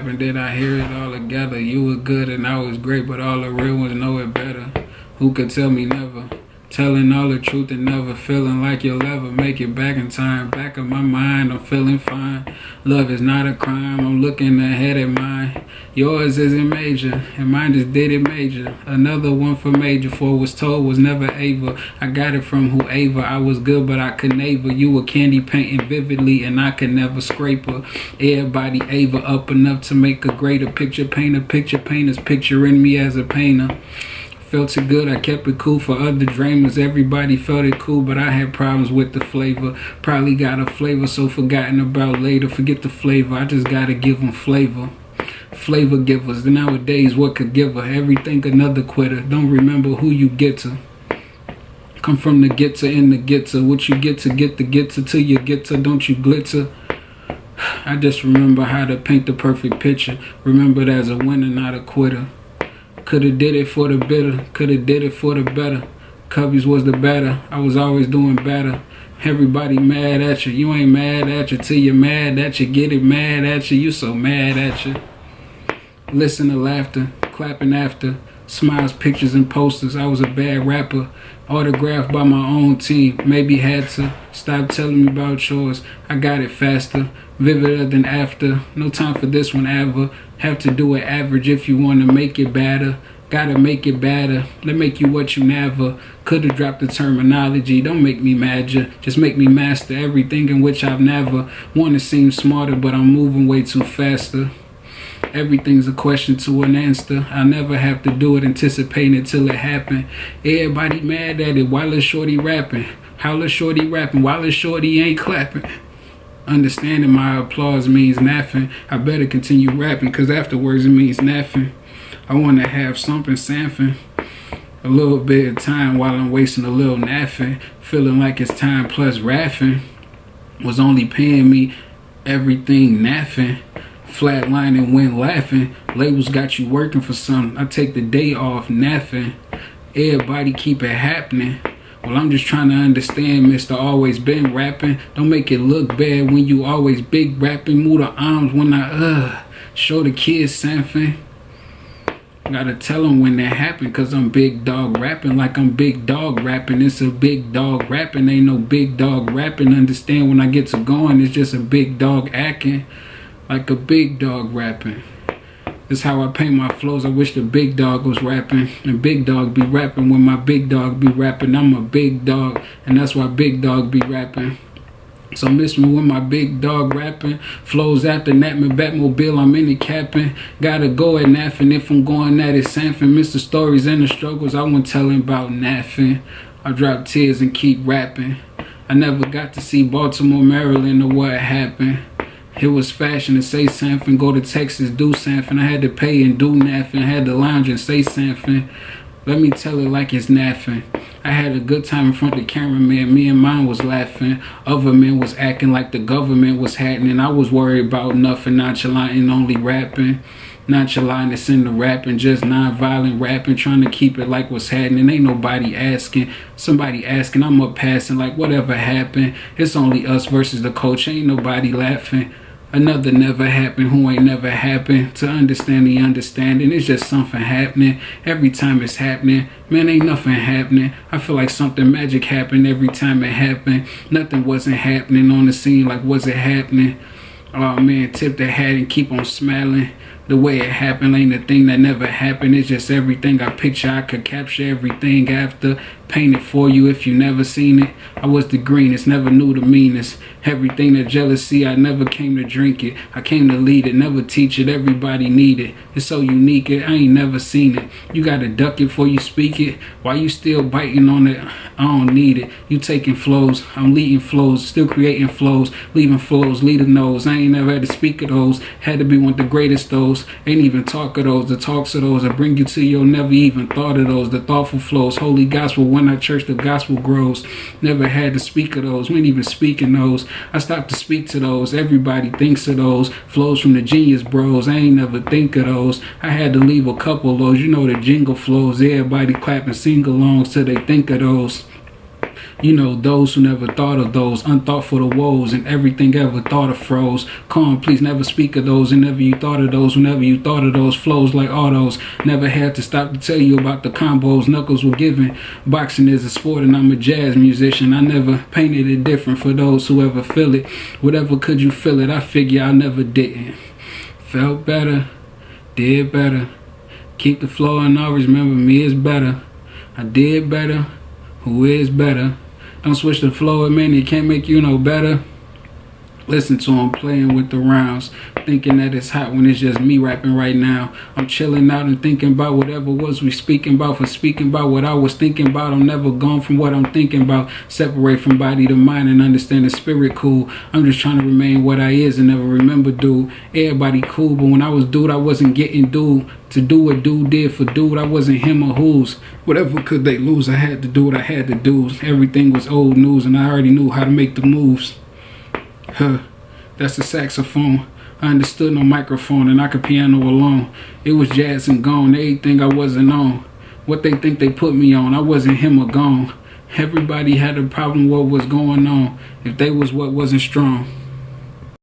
happened? Did I hear it all together? You were good and I was great, but all the real ones know it better. Who could tell me never? Telling all the truth and never feeling like you'll ever make it back in time. Back of my mind, I'm feeling fine. Love is not a crime, I'm looking ahead at mine. Yours isn't major, and mine just did it major. Another one for major, for was told was never Ava. I got it from whoever, I was good but I could never. You were candy painting vividly and I could never scrape her. Everybody Ava up enough to make a greater picture painter. Picture painters picturing me as a painter. Felt it good, I kept it cool for other dreamers. Everybody felt it cool, but I had problems with the flavor. Probably got a flavor so forgotten about later. Forget the flavor, I just gotta give them flavor. Flavor givers, nowadays what could give her? Everything another quitter, don't remember who you get to. Come from the getter in the getter. What you get to till you get to, don't you glitter. I just remember how to paint the perfect picture. Remembered as a winner, not a quitter. Coulda did it for the bitter, coulda did it for the better. Cubbies was the better, I was always doing better. Everybody mad at you, you ain't mad at you till you're mad at you. Get it mad at you, you so mad at you. Listen to laughter, clapping after. Smiles, pictures, and posters. I was a bad rapper. Autographed by my own team. Maybe had to stop telling me about yours. I got it faster, vivider than after. No time for this one ever. Have to do it average if you want to make it better. Gotta make it better. Let make you what you never. Could've dropped the terminology. Don't make me mad ya. Just make me master everything in which I've never. Wanna seem smarter, but I'm moving way too faster. Everything's a question to an answer. I never have to do it, anticipating it till it happen. Everybody mad at it. Why is shorty rapping? How is shorty rapping? Why is shorty ain't clapping? Understanding my applause means nothing. I better continue rapping, cause afterwards it means nothing. I wanna have something something. A little bit of time while I'm wasting a little napping. Feeling like it's time plus raffing. Was only paying me everything napping. Flatlining when laughing. Labels got you working for something. I take the day off napping. Everybody keep it happening. Well, I'm just trying to understand, Mr. Always Been rapping. Don't make it look bad when you always big rapping. Move the arms when I show the kids something. Gotta tell them when that happen, cause I'm big dog rapping like I'm big dog rapping. It's a big dog rapping, ain't no big dog rapping. Understand when I get to going, it's just a big dog acting like a big dog rapping. That's how I paint my flows. I wish the big dog was rapping, and big dog be rapping when my big dog be rapping. I'm a big dog, and that's why big dog be rapping. So miss me when my big dog rapping. Flows after Natman Batmobile, I'm in the capping. Gotta go at naffing if I'm going at it sanfin. Miss the stories and the struggles, I won't tellin' about naffing. I drop tears and keep rapping. I never got to see Baltimore, Maryland, or what happened. It was fashion to say something, go to Texas, do something. I had to pay and do nothing. I had to lounge and say something. Let me tell it like it's nothing. I had a good time in front of the cameraman. Me and mine was laughing. Other men was acting like the government was happening. I was worried about nothing, nonchalant and only rapping. Nonchalantness in the rapping, just non-violent rapping, trying to keep it like what's happening. Ain't nobody asking. Somebody asking, I'm up passing like whatever happened. It's only us versus the coach, ain't nobody laughing. Another never happened who ain't never happened. To understand the understanding, it's just something happening. Every time it's happening, man, ain't nothing happening. I feel like something magic happened every time it happened. Nothing wasn't happening on the scene, like was it happening? Oh man, tip the hat and keep on smiling. The way it happened ain't a thing that never happened. It's just everything I picture. I could capture everything after. Paint it for you if you never seen it. I was the greenest, never knew the meanest. Everything that jealousy, I never came to drink it. I came to lead it, never teach it. Everybody need it. It's so unique, I ain't never seen it. You gotta duck it before you speak it. Why you still biting on it? I don't need it. You taking flows, I'm leading flows. Still creating flows, leaving flows, leading those. I ain't never had to speak of those. Had to be one of the greatest those. Ain't even talk of those. The talks of those that bring you to your never even thought of those. The thoughtful flows, holy gospel. When I church, the gospel grows. Never had to speak of those. We ain't even speaking those. I stopped to speak to those. Everybody thinks of those. Flows from the genius bros. I ain't never think of those. I had to leave a couple of those. You know the jingle flows. Everybody clapping sing-alongs till they think of those. You know, those who never thought of those, unthoughtful the woes, and everything ever thought of froze. Calm, please never speak of those, and never you thought of those, whenever you thought of those, flows like autos. Never had to stop to tell you about the combos knuckles were given. Boxing is a sport and I'm a jazz musician. I never painted it different for those who ever feel it. Whatever could you feel it, I figure I never didn't. Felt better, did better. Keep the flow and always remember me is better. I did better, who is better? Don't switch the flow, man, it can't make you no better. Listen to him playing with the rounds, thinking that it's hot when it's just me rapping right now. I'm chilling out and thinking about whatever was we speaking about. For speaking about what I was thinking about, I'm never gone from what I'm thinking about. Separate from body to mind and understand the spirit cool. I'm just trying to remain what I is and never remember dude. Everybody cool, but when I was dude, I wasn't getting dude. To do what dude did for dude, I wasn't him or whose. Whatever could they lose, I had to do what I had to do. Everything was old news and I already knew how to make the moves. That's the saxophone. I understood no microphone and I could piano alone. It was jazz and gone, everything I wasn't on. What they think they put me on, I wasn't him or gone. Everybody had a problem what was going on, if they was what wasn't strong.